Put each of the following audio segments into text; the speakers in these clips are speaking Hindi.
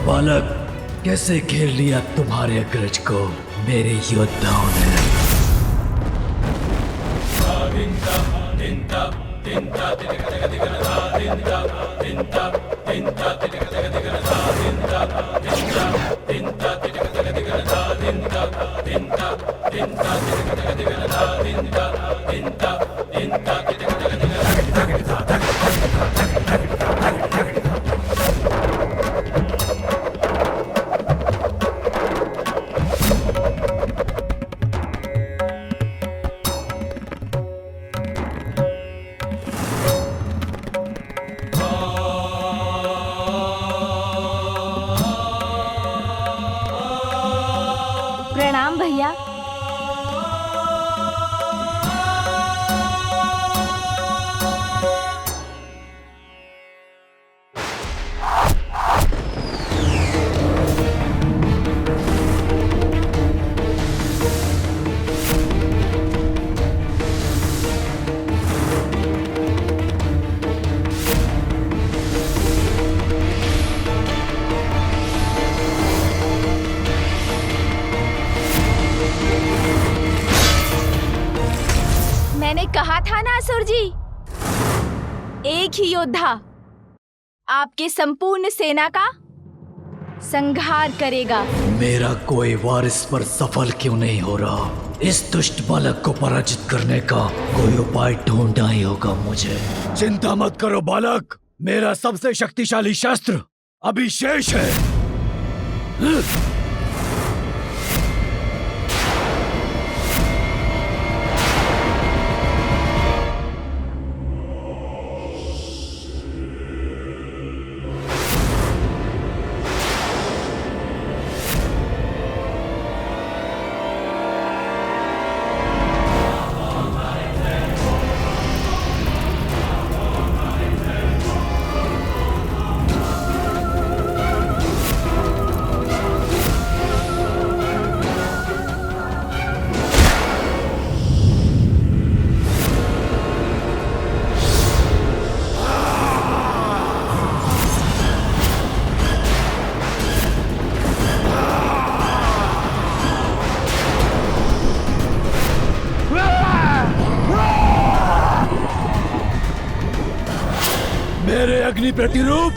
बालक, कैसे घेर लिया तुम्हारे अग्रज को मेरे योद्धाओं ने। प्रणाम भैया। मैंने कहा था ना असुर जी, एक ही योद्धा आपके संपूर्ण सेना का संहार करेगा। मेरा कोई वारिस पर सफल क्यों नहीं हो रहा? इस दुष्ट बालक को पराजित करने का कोई उपाय ढूंढना ही होगा मुझे। चिंता मत करो बालक, मेरा सबसे शक्तिशाली शस्त्र अभी शेष है। मेरे अग्नि प्रतिरूप,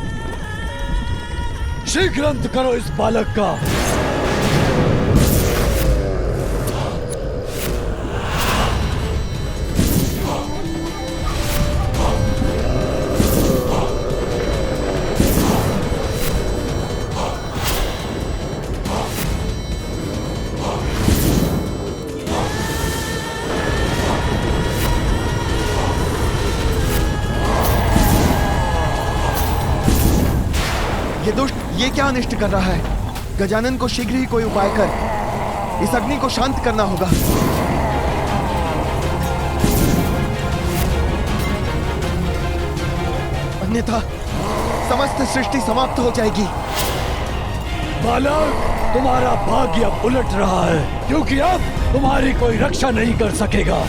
शीघ्र अंत करो इस बालक का। ये दुष्ट ये क्या अनिष्ट कर रहा है? गजानन को शीघ्र ही कोई उपाय कर इस अग्नि को शांत करना होगा। अन्यथा समस्त सृष्टि समाप्त हो जाएगी। बालक, तुम्हारा भाग्य अब उलट रहा है, क्योंकि अब तुम्हारी कोई रक्षा नहीं कर सकेगा।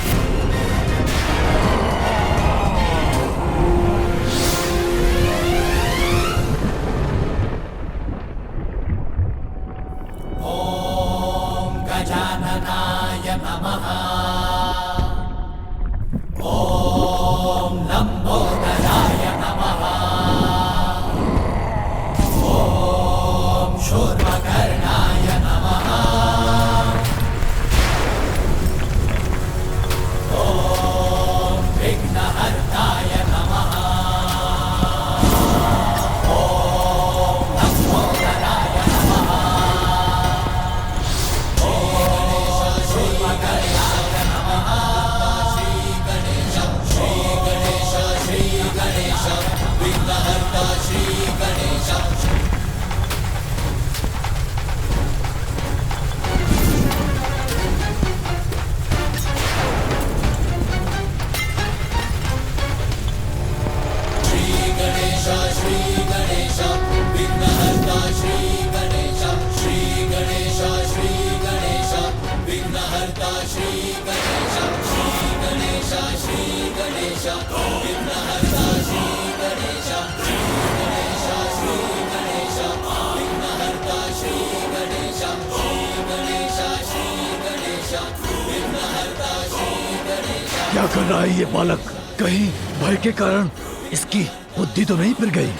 क्या कर रहा है ये बालक? कहीं भय के कारण इसकी बुद्धि तो नहीं फिर गई?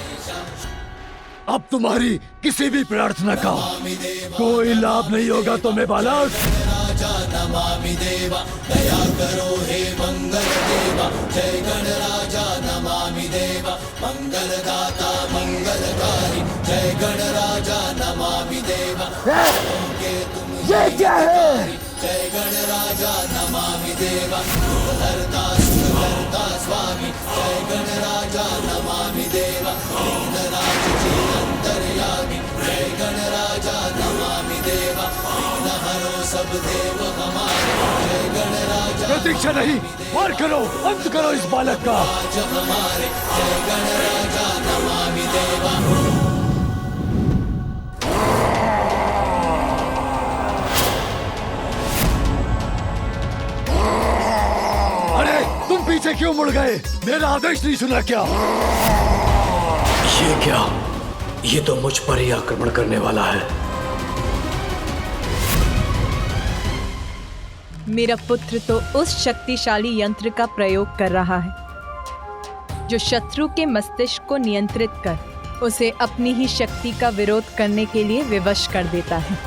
अब तुम्हारी किसी भी प्रार्थना का कोई लाभ नहीं होगा तुम्हें बालक। नमामि देवा दया करो हे मंगल देवा, जय गणराजा नमामि देवा, मंगलदाता मंगलकारी, जय गणराजा नमामि देवा। ये क्या है? जय गणराजा नमामि देवा, सुखहर्ता स्वामी, जय गणराजा नमामि देवा, विघ्नराज जी अंतर्यामी, जय गणराजा नमामि देवा, विघ्नहरो सब देव हमारे, जय गणराजा। प्रतीक्षा नहीं, वार करो, अंत करो इस बालक का। हमारे जय गणराजा नमामि देवा। तुम पीछे क्यों मुड़ गए? मेरा आदेश नहीं सुना क्या? ये क्या? ये तो मुझ पर ही आक्रमण करने वाला है। मेरा पुत्र तो उस शक्तिशाली यंत्र का प्रयोग कर रहा है जो शत्रु के मस्तिष्क को नियंत्रित कर उसे अपनी ही शक्ति का विरोध करने के लिए विवश कर देता है।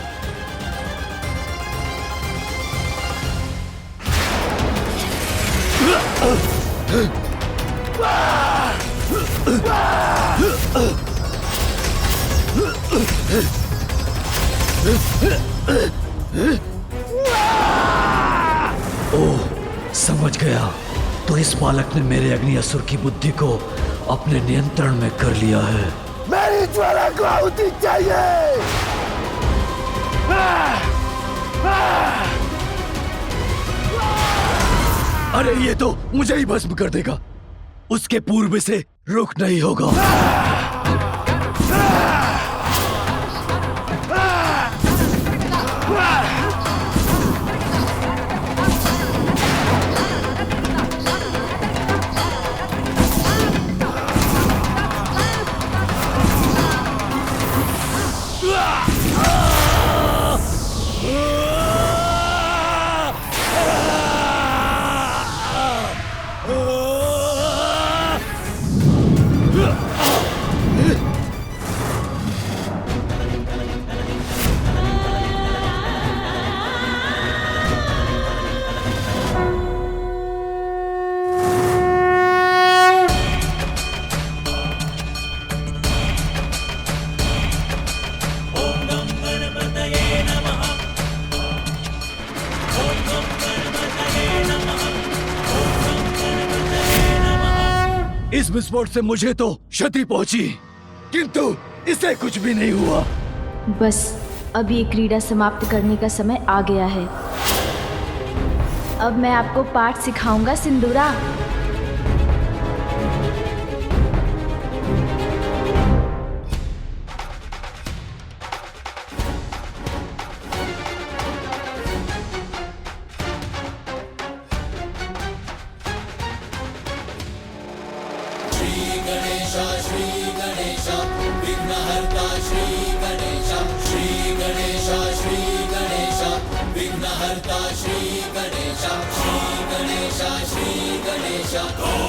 ओह, समझ गया। तो इस बालक ने मेरे अग्नि असुर की बुद्धि को अपने नियंत्रण में कर लिया है। मेरी ज्वाला को आहुति चाहिए। अरे ये तो मुझे ही भस्म कर देगा। उसके पूर्व से रुक नहीं होगा। इस विस्फोट से मुझे तो क्षति पहुंची, किंतु इसे कुछ भी नहीं हुआ। बस अब ये क्रीड़ा समाप्त करने का समय आ गया है। अब मैं आपको पाठ सिखाऊंगा सिंदूरा। श्री गणेश विघ्नहर्ता, श्री गणेश, श्री गणेश, श्री गणेश विघ्नहर्ता, श्री गणेश, श्री गणेश, श्री गणेश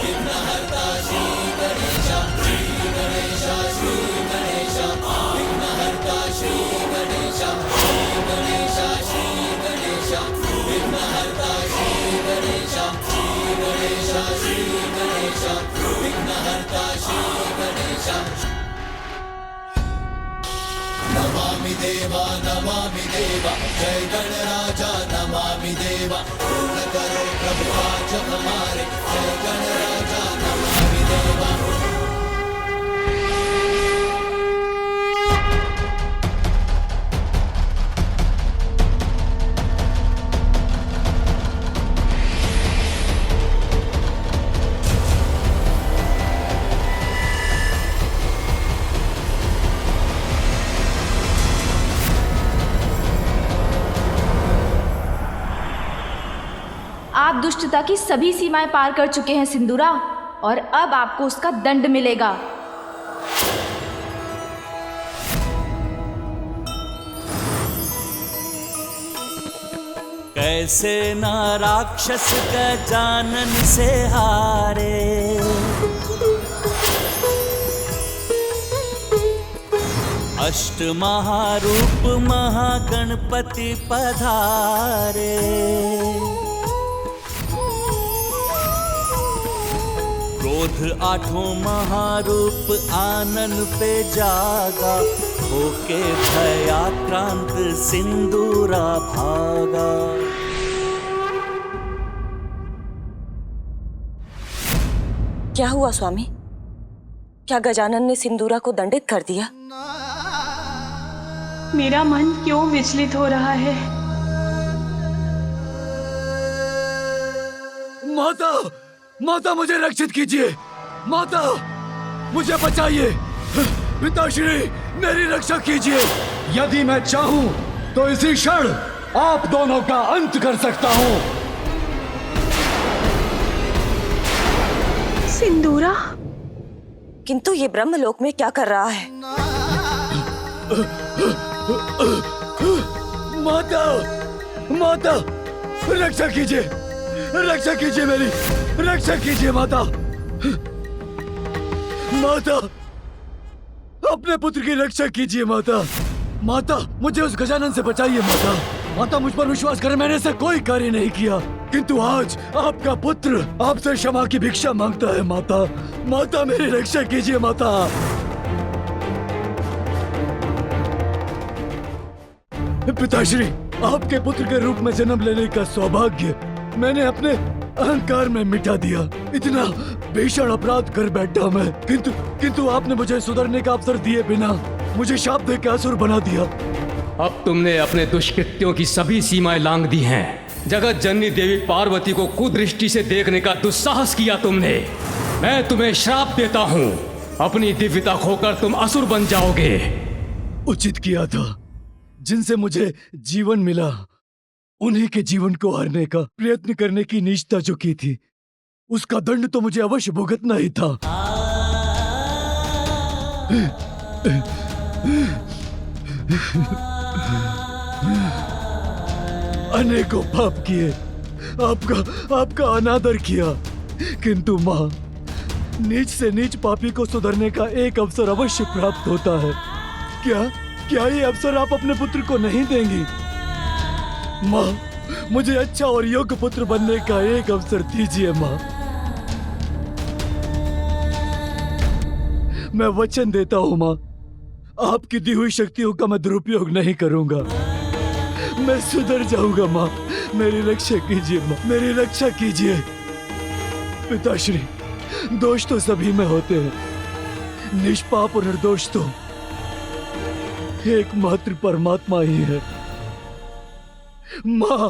विघ्नहर्ता, श्री गणेश, श्री गणेश, श्री गणेश विघ्नहर्ता, श्री गणेश, श्री गणेश, श्री गणेश विघ्नहर्ता, श्री गणेश, श्री गणेश, श्री गणेश विघ्नहर्ता, श्री गणेश। नमामि देवा, नमामि देवा, जय गणराजा नमामि देवा, पूर्ण करो प्रभु आज हमारे, जय गणराजा नमामि देवा। आप दुष्टता की सभी सीमाएं पार कर चुके हैं सिंदूरा, और अब आपको उसका दंड मिलेगा। कैसे ना राक्षस गजानन से हारे। अष्ट महारूप महागणपति पधारे। क्रोध आठों महारूप आनन पे जागा, होके भयाक्रांत सिंदूरा भागा। क्या हुआ स्वामी? क्या गजानन ने सिंदूरा को दंडित कर दिया? मेरा मन क्यों विचलित हो रहा है? माता, माता मुझे रक्षित कीजिए। माता मुझे बचाइए। पिताश्री मेरी रक्षा कीजिए। यदि मैं चाहूं तो इसी क्षण आप दोनों का अंत कर सकता हूं। सिंदूरा? किंतु ये ब्रह्मलोक में क्या कर रहा है? माता, माता रक्षा कीजिए, रक्षा कीजिए, मेरी रक्षा कीजिए माता। माता अपने पुत्र की रक्षा कीजिए माता। माता मुझे उस गजानन से बचाइए माता। माता मुझ पर विश्वास करें, मैंने ऐसा कोई कार्य नहीं किया, किंतु आज आपका पुत्र आपसे क्षमा की भिक्षा मांगता है माता। माता मेरी रक्षा कीजिए माता। पिताश्री, आपके पुत्र के रूप में जन्म लेने का सौभाग्य मैंने अपने अहंकार में मिटा दिया। इतना भीषण अपराध कर बैठा मैं, किंतु आपने मुझे सुधरने का अवसर दिए बिना मुझे शाप देकर असुर बना दिया। अब तुमने अपने दुष्कृत्यों की सभी सीमाएं लांघ दी हैं। जगत जननी देवी पार्वती को कुदृष्टि से देखने का दुस्साहस किया तुमने। मैं तुम्हें श्राप देता हूँ, अपनी दिव्यता खोकर तुम असुर बन जाओगे। उचित किया था। जिनसे मुझे जीवन मिला उन्हीं के जीवन को हरने का प्रयत्न करने की नीचता जो की थी, उसका दंड तो मुझे अवश्य भुगतना ही था। अनेकों पाप किए, आपका अनादर किया, किंतु माँ, नीच से नीच पापी को सुधरने का एक अवसर अवश्य प्राप्त होता है। क्या ये अवसर आप अपने पुत्र को नहीं देंगी? माँ, मुझे अच्छा और योग्य पुत्र बनने का एक अवसर दीजिए माँ। मैं वचन देता हूँ माँ, आपकी दी हुई शक्तियों का मैं दुरुपयोग नहीं करूंगा। मैं सुधर जाऊंगा माँ। मेरी रक्षा कीजिए माँ, मेरी रक्षा कीजिए। पिताश्री, दोष तो सभी में होते हैं, निष्पाप और निर्दोष तो एकमात्र परमात्मा ही है। माँ,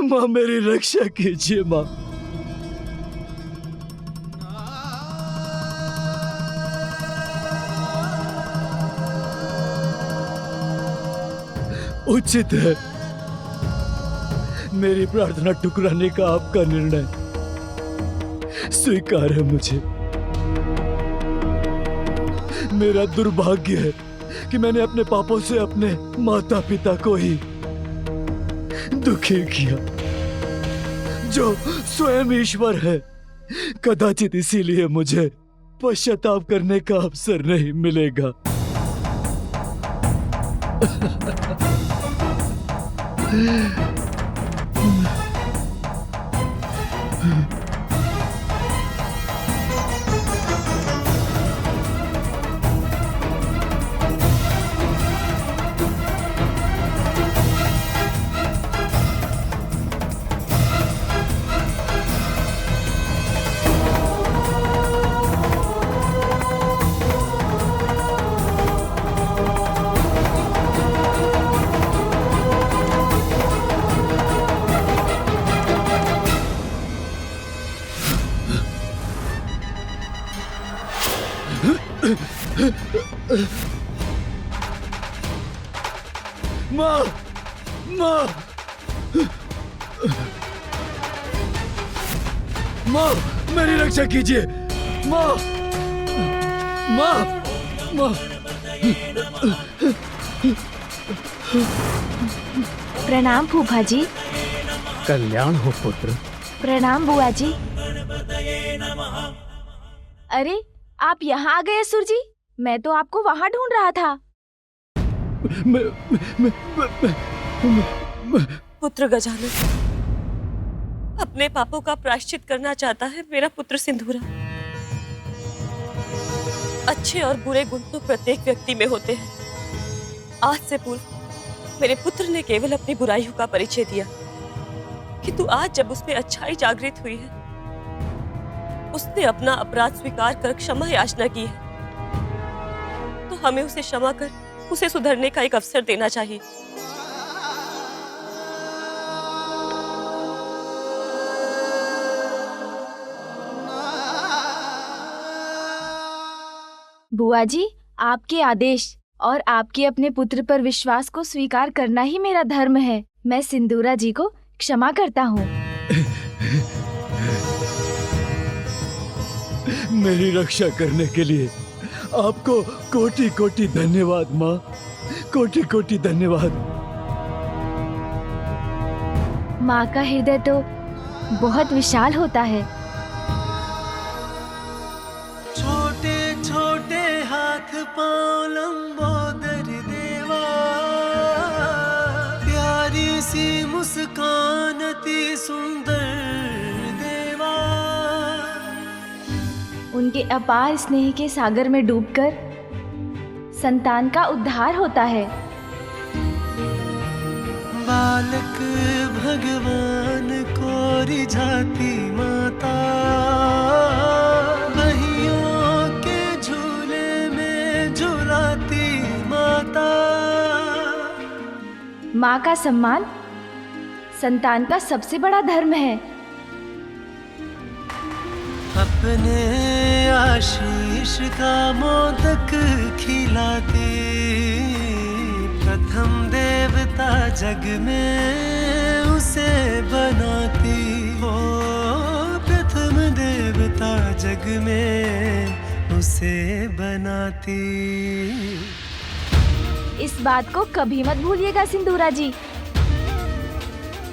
माँ मेरी रक्षा कीजिए माँ। उचित है, मेरी प्रार्थना ठुकराने का आपका निर्णय स्वीकार है मुझे। मेरा दुर्भाग्य है कि मैंने अपने पापों से अपने माता पिता को ही दुखी किया, जो स्वयं ईश्वर है। कदाचित इसीलिए मुझे पश्चाताप करने का अवसर नहीं मिलेगा। माँ, माँ, माँ मेरी रक्षा कीजिए। माँ, माँ, माँ। प्रणाम फूफा जी। कल्याण हो पुत्र। प्रणाम बुआ जी। अरे आप यहाँ आ गए असुर जी, मैं तो आपको वहाँ ढूंढ रहा था। पुत्र गजानन, अपने पापों का प्रायश्चित करना चाहता है मेरा पुत्र सिंदूरा। अच्छे और बुरे गुण तो प्रत्येक व्यक्ति में होते हैं। आज से पूर्व मेरे पुत्र ने केवल अपनी बुराइयों का परिचय दिया, किंतु आज जब उसमें अच्छाई जागृत हुई है, उसने अपना अपराध स्वीकार कर क्षमा याचना की है, तो हमें उसे क्षमा कर उसे सुधरने का एक अवसर देना चाहिए। बुआ जी, आपके आदेश और आपके अपने पुत्र पर विश्वास को स्वीकार करना ही मेरा धर्म है। मैं सिंदूरा जी को क्षमा करता हूँ। मेरी रक्षा करने के लिए आपको कोटि कोटि धन्यवाद माँ, कोटि कोटि धन्यवाद। माँ का हृदय तो बहुत विशाल होता है। छोटे छोटे हाथ पांव लंबोदर देवा, प्यारी सी मुस्कान अति सुंदर देवा। उनके अपार स्नेह के सागर में डूबकर संतान का उद्धार होता है। बालक भगवान को रिझाती माता, बहियों के झूले में झुलाती माता। माँ का सम्मान संतान का सबसे बड़ा धर्म है। अपने आशीष का मोदक खिलाती, प्रथम देवता जग में उसे बनाती हो, प्रथम देवता जग में उसे बनाती। इस बात को कभी मत भूलिएगा सिंदूरा जी।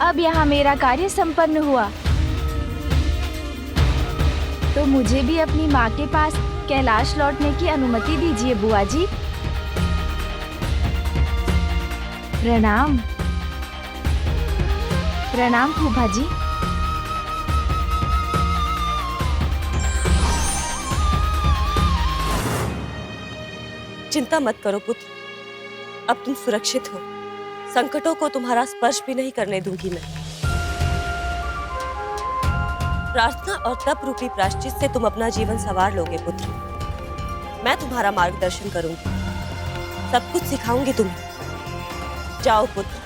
अब यहाँ मेरा कार्य संपन्न हुआ, तो मुझे भी अपनी माँ के पास कैलाश लौटने की अनुमति दीजिए बुआ जी। प्रणाम। प्रणाम फूफा जी। चिंता मत करो पुत्र, अब तुम सुरक्षित हो। संकटों को तुम्हारा स्पर्श भी नहीं करने दूंगी मैं। प्रार्थना और तप रूपी प्रायश्चित से तुम अपना जीवन संवार लोगे पुत्र। मैं तुम्हारा मार्गदर्शन करूंगी, सब कुछ सिखाऊंगी तुम्हें। जाओ पुत्र,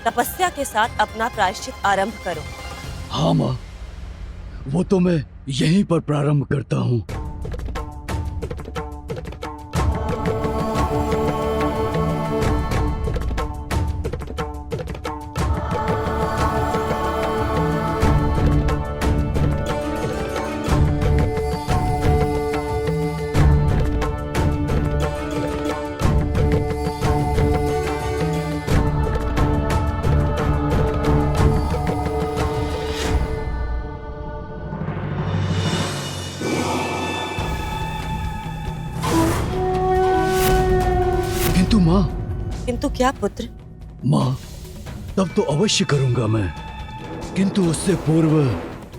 तपस्या के साथ अपना प्रायश्चित आरंभ करो। हाँ माँ, वो तो मैं यहीं पर प्रारंभ करता हूँ। किंतु क्या पुत्र? माँ, तब तो अवश्य करूंगा मैं, किंतु उससे पूर्व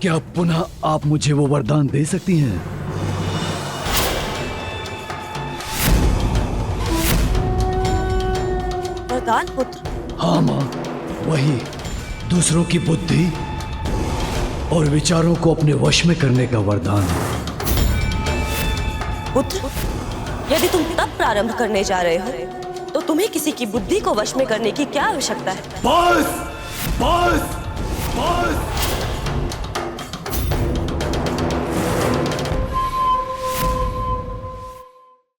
क्या पुनः आप मुझे वो वरदान दे सकती हैं? वरदान पुत्र? हाँ माँ, वही दूसरों की बुद्धि और विचारों को अपने वश में करने का वरदान। पुत्र, यदि तुम तब प्रारंभ करने जा रहे हो, तो तुम्हें किसी की बुद्धि को वश में करने की क्या आवश्यकता है? बस, बस, बस।